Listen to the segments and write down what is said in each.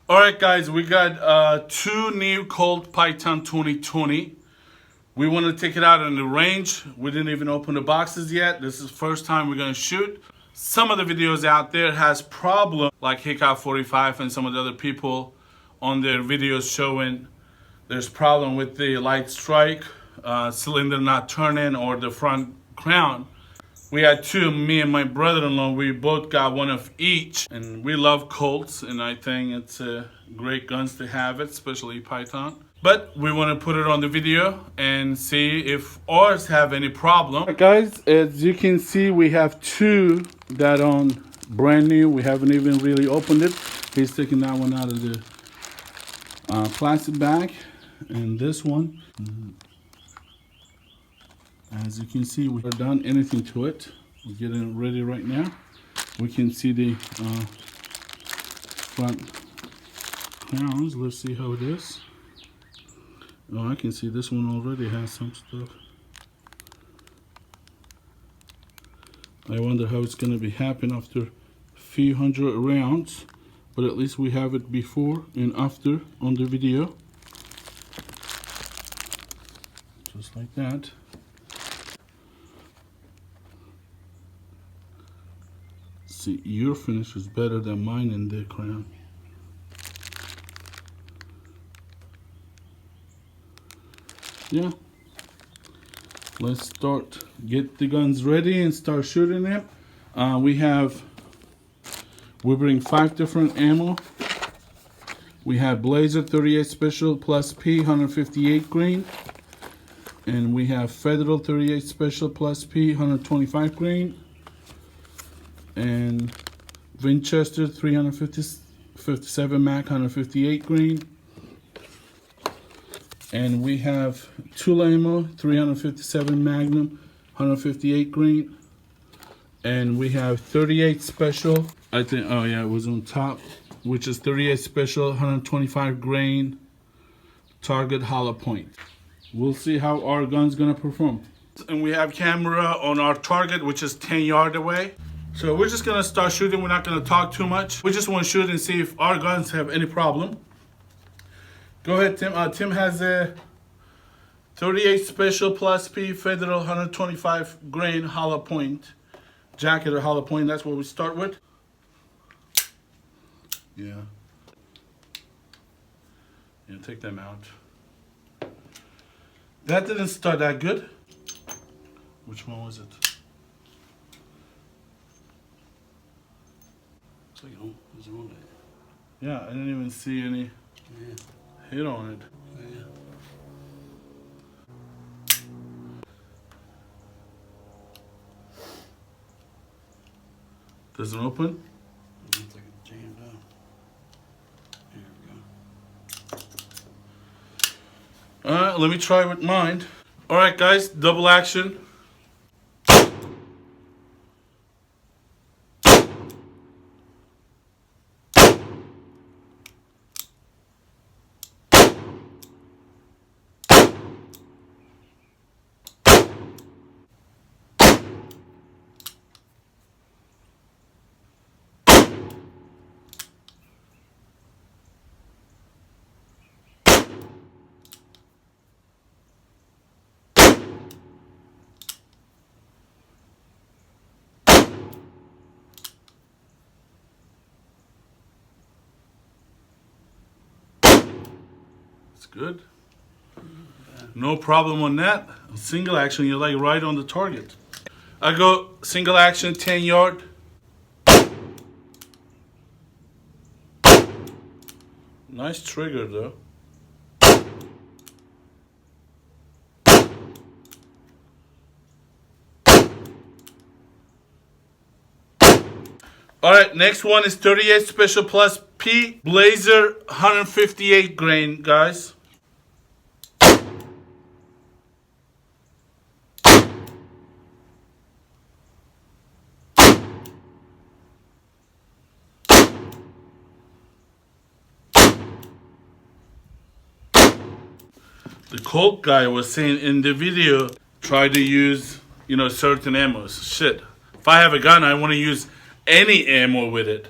Alright guys, we got two new Colt PITON 2020. We want to take it out on the range. We didn't even open the boxes yet. This is the first time we're going to shoot. Some of the videos out there has problem, like Hiccup 45 and some of the other people on their videos showing there's problem with the light strike, cylinder not turning, or the front crown. We had two, me and my brother-in-law, we both got one of each, and we love Colts, and I think it's great guns to have it, especially PITON. But we want to put it on the video and see if ours have any problem. Right, guys, as you can see, we have two that are brand new. We haven't even really opened it. He's taking that one out of the plastic bag, and this one. As you can see, we haven't done anything to it. We're getting it ready right now. We can see the front crowns. Let's see how it is. Oh, I can see this one already has some stuff. I wonder how it's going to be happening after a few hundred rounds. But at least we have it before and after on the video. Just like that. See, your finish is better than mine in the crown. Yeah. Let's start. Get the guns ready and start shooting them. We bring 5 different ammo. We have Blazer 38 Special plus P 158 grain. And we have Federal 38 Special plus P 125 grain. And Winchester 357 Mac 158 grain. And we have tool ammo 357 Magnum 158 grain. And we have 38 Special, I think, oh yeah, it was on top, which is 38 Special 125 grain target hollow point. We'll see how our gun's gonna perform. And we have camera on our target, which is 10 yards away. So we're just gonna start shooting. We're not gonna talk too much. We just wanna shoot and see if our guns have any problem. Go ahead, Tim. Tim has a 38 Special plus P Federal 125 grain hollow point. Jacket or hollow point, that's what we start with. Yeah. Yeah, take them out. That didn't start that good. Which one was it? It's like, oh, there's a roll. Yeah, I didn't even see any hit on it. Yeah. Does it open? It looks like it's jammed up. Here we go. Alright, let me try with mine. Alright guys, double action. It's good. No problem on that. Single action, you're like right on the target. I go single action, 10 yard. Nice trigger though. Alright, next one is 38 Special plus P Blazer 158 grain, guys. The Colt guy was saying in the video, try to use, certain ammos. Shit. If I have a gun, I want to use any ammo with it.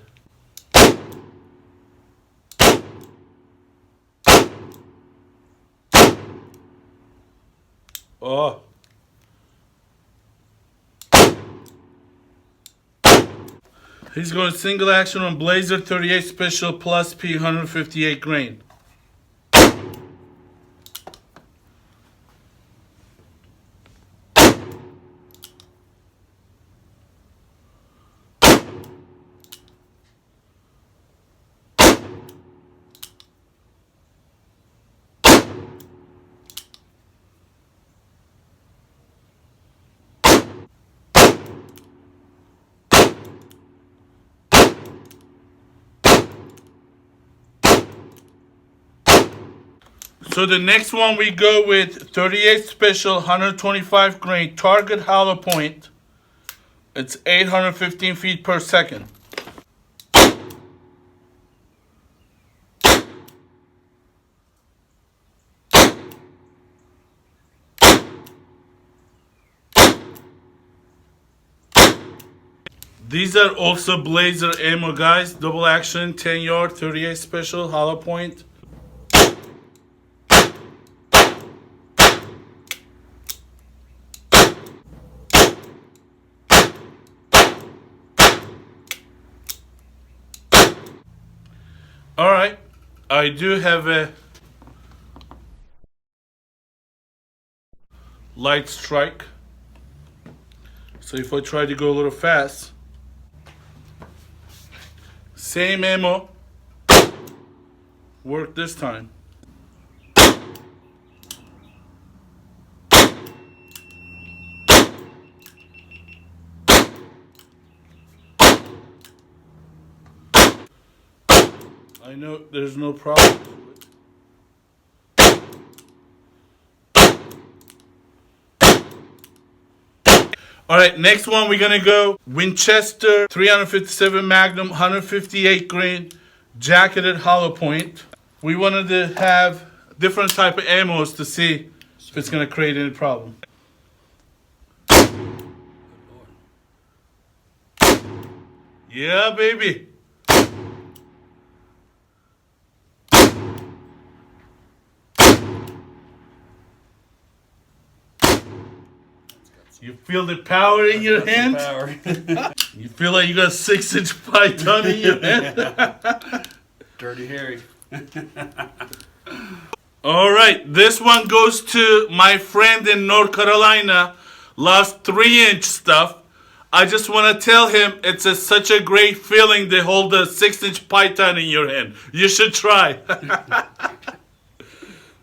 Oh. He's going single action on Blazer 38 Special Plus P 158 grain. So the next one we go with 38 Special 125 grain target hollow point. It's 815 feet per second. These are also Blazer ammo, guys. Double action, 10 yard, 38 Special hollow point. All right, I do have a light strike. So if I try to go a little fast, same ammo, work this time. I know there's no problem. All right, next one we're gonna go Winchester 357 Magnum 158 grain jacketed hollow point. We wanted to have different type of ammos to see if it's gonna create any problem. Yeah, baby. You feel the power in your hand? You feel like you got a 6-inch python in your hand? Dirty Harry. All right, this one goes to my friend in North Carolina. Lost 3-inch stuff. I just want to tell him it's such a great feeling to hold a 6-inch python in your hand. You should try.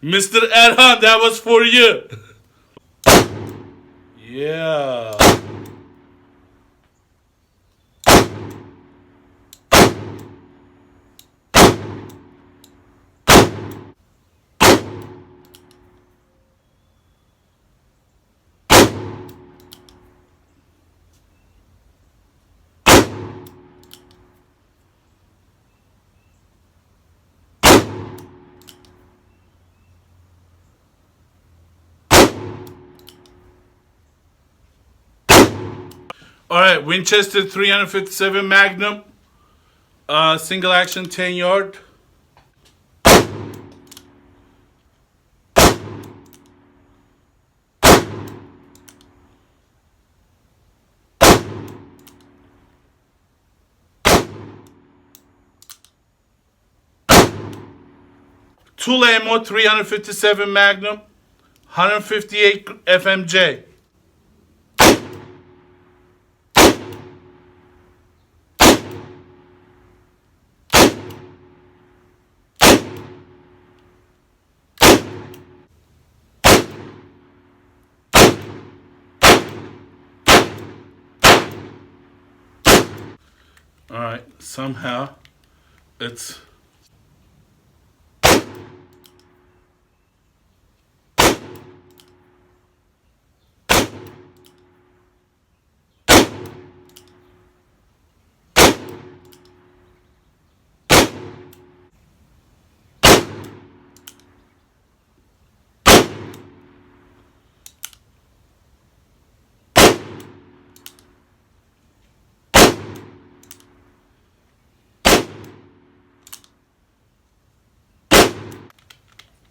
Mr. Erhan, that was for you. Yeah. All right, Winchester 357 Magnum, single action 10 yard. Tool ammo 357 Magnum, 158 FMJ. All right, somehow it's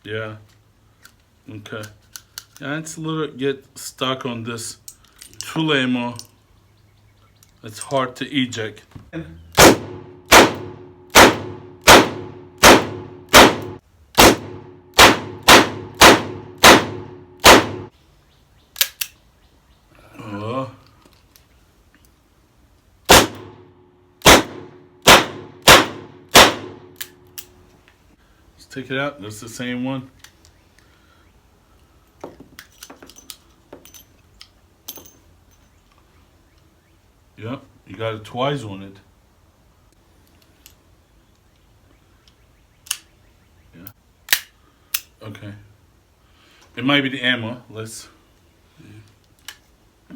yeah. Okay. Yeah, it's a little get stuck on this tool ammo. It's hard to eject. Oh. Let's take it out. That's the same one. Yep, you got it twice on it. Yeah. Okay. It might be the ammo. Let's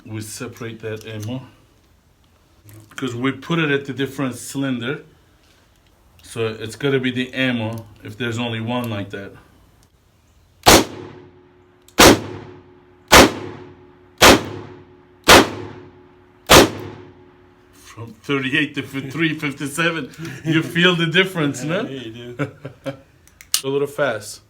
we separate that ammo because we put it at the different cylinder. So it's got to be the ammo if there's only one like that. From 38 to 357, you feel the difference, no? Yeah, you do. A little fast.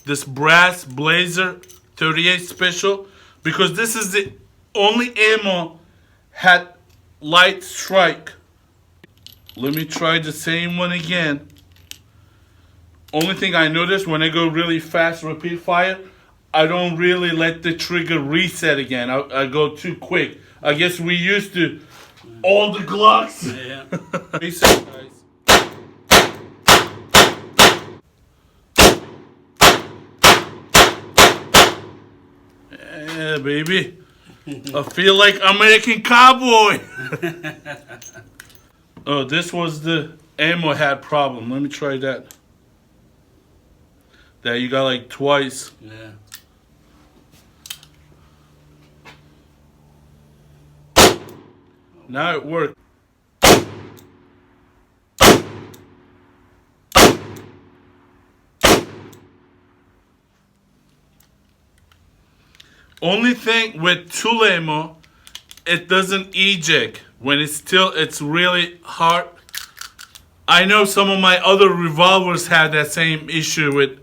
This brass Blazer 38 special, because this is the only ammo had light strike. Let me try the same one again. Only thing I notice when I go really fast repeat fire, I don't really let the trigger reset again. I go too quick. I guess we used to all the Glocks. Yeah. Reset, guys. Yeah, baby. I feel like American cowboy. Oh, this was the ammo had problem. Let me try that. That you got like twice. Yeah. Now it worked. Only thing with tool ammo, it doesn't eject when it's really hard. I know some of my other revolvers had that same issue with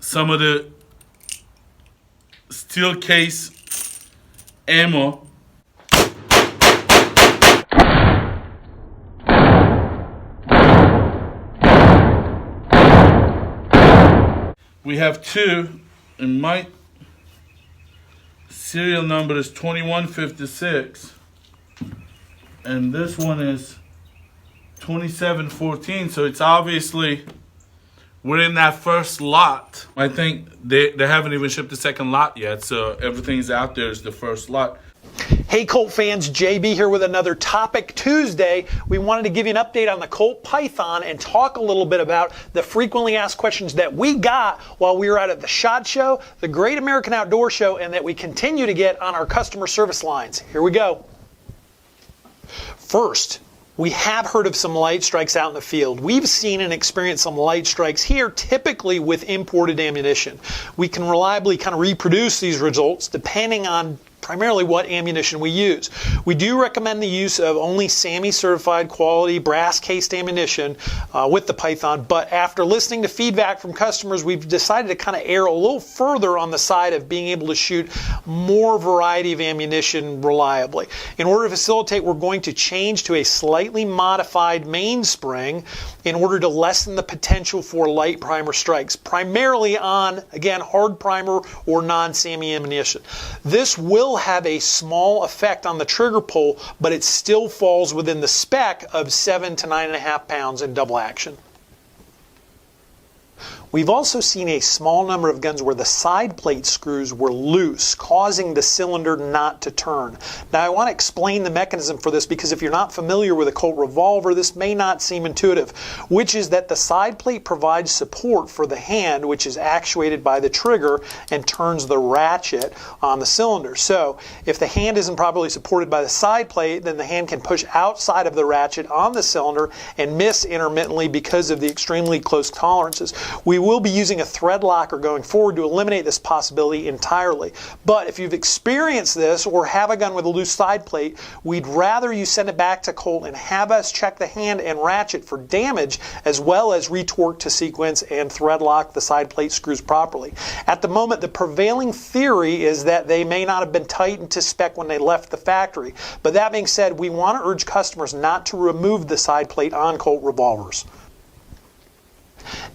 some of the steel case ammo. We have two, and my serial number is 2156, and this one is 2714, so it's obviously we're in that first lot. I think they haven't even shipped the second lot yet, so everything's out there is the first lot. Hey Colt fans, JB here with another Topic Tuesday. We wanted to give you an update on the Colt Python and talk a little bit about the frequently asked questions that we got while we were out at the SHOT Show, the Great American Outdoor Show, and that we continue to get on our customer service lines. Here we go. First, we have heard of some light strikes out in the field. We've seen and experienced some light strikes here, typically with imported ammunition. We can reliably kind of reproduce these results depending on primarily what ammunition we use. We do recommend the use of only SAMI certified quality brass cased ammunition with the Python, but after listening to feedback from customers, we've decided to kind of err a little further on the side of being able to shoot more variety of ammunition reliably. In order to facilitate, we're going to change to a slightly modified mainspring in order to lessen the potential for light primer strikes, primarily on, again, hard primer or non-SAMI ammunition. This will have a small effect on the trigger pull, but it still falls within the spec of 7 to 9.5 pounds in double action. We've also seen a small number of guns where the side plate screws were loose, causing the cylinder not to turn. Now I want to explain the mechanism for this because if you're not familiar with a Colt revolver, this may not seem intuitive, which is that the side plate provides support for the hand, which is actuated by the trigger and turns the ratchet on the cylinder. So if the hand isn't properly supported by the side plate, then the hand can push outside of the ratchet on the cylinder and miss intermittently because of the extremely close tolerances. We will be using a thread locker going forward to eliminate this possibility entirely. But if you've experienced this or have a gun with a loose side plate, we'd rather you send it back to Colt and have us check the hand and ratchet for damage, as well as retorque to sequence and thread lock the side plate screws properly. At the moment, the prevailing theory is that they may not have been tightened to spec when they left the factory. But that being said, we want to urge customers not to remove the side plate on Colt revolvers.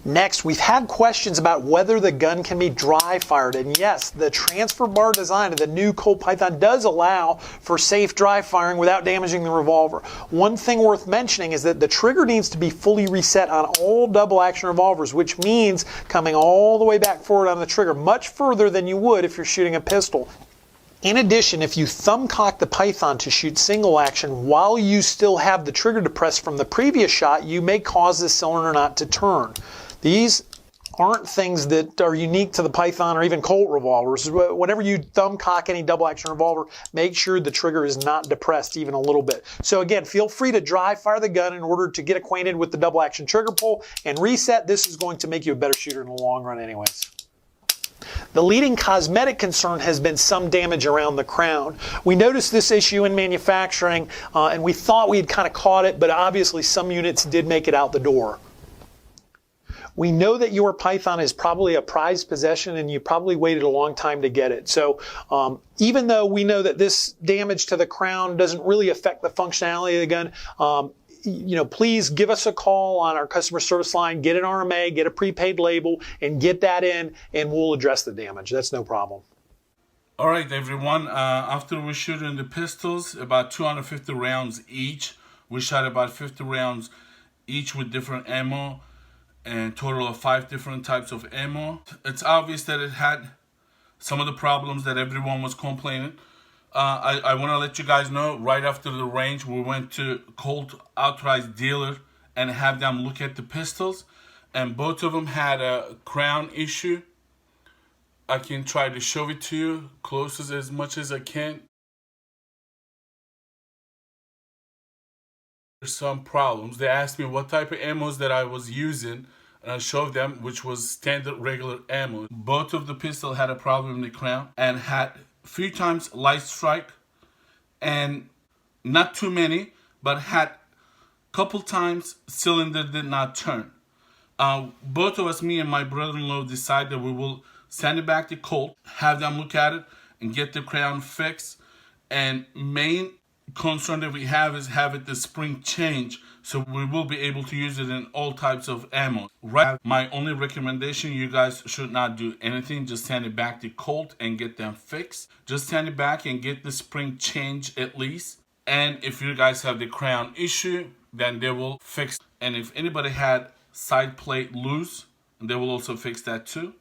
Next, we've had questions about whether the gun can be dry fired, and yes, the transfer bar design of the new Colt Python does allow for safe dry firing without damaging the revolver. One thing worth mentioning is that the trigger needs to be fully reset on all double action revolvers, which means coming all the way back forward on the trigger, much further than you would if you're shooting a pistol. In addition, if you thumb cock the Python to shoot single action while you still have the trigger depressed from the previous shot, you may cause the cylinder knot to turn. These aren't things that are unique to the Python or even Colt revolvers. Whenever you thumb cock any double action revolver, make sure the trigger is not depressed even a little bit. So again, feel free to dry fire the gun in order to get acquainted with the double action trigger pull and reset. This is going to make you a better shooter in the long run anyways. The leading cosmetic concern has been some damage around the crown. We noticed this issue in manufacturing and we thought we had kind of caught it, but obviously some units did make it out the door. We know that your Python is probably a prized possession and you probably waited a long time to get it. So even though we know that this damage to the crown doesn't really affect the functionality of the gun, please give us a call on our customer service line, get an RMA, get a prepaid label, and get that in, and we'll address the damage. That's no problem. All right, everyone. After we shoot in the pistols, about 250 rounds each. We shot about 50 rounds each with different ammo, and total of 5 different types of ammo. It's obvious that it had some of the problems that everyone was complaining. I want to let you guys know, right after the range, we went to Colt authorized dealer and have them look at the pistols, and both of them had a crown issue. I can try to show it to you closest as much as I can. There's some problems. They asked me what type of ammos that I was using, and I showed them, which was standard regular ammo. Both of the pistol had a problem in the crown and had few times light strike, and not too many, but had couple times cylinder did not turn. Both of us, me and my brother-in-law, decided that we will send it back to Colt, have them look at it and get the crown fixed. And main concern that we have is having the spring change, so we will be able to use it in all types of ammo. Right, my only recommendation, you guys should not do anything, just send it back to Colt and get them fixed. Just send it back and get the spring change at least. And if you guys have the crown issue, then they will fix. And if anybody had side plate loose, they will also fix that too.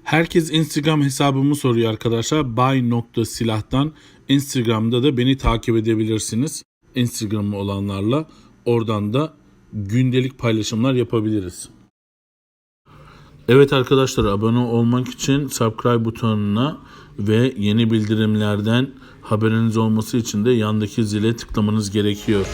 Herkes Instagram hesabımı soruyor arkadaşlar. bay.silah'tan Instagram'da da beni takip edebilirsiniz. Instagram'ı olanlarla oradan da gündelik paylaşımlar yapabiliriz. Evet arkadaşlar, abone olmak için subscribe butonuna ve yeni bildirimlerden haberiniz olması için de yandaki zile tıklamanız gerekiyor.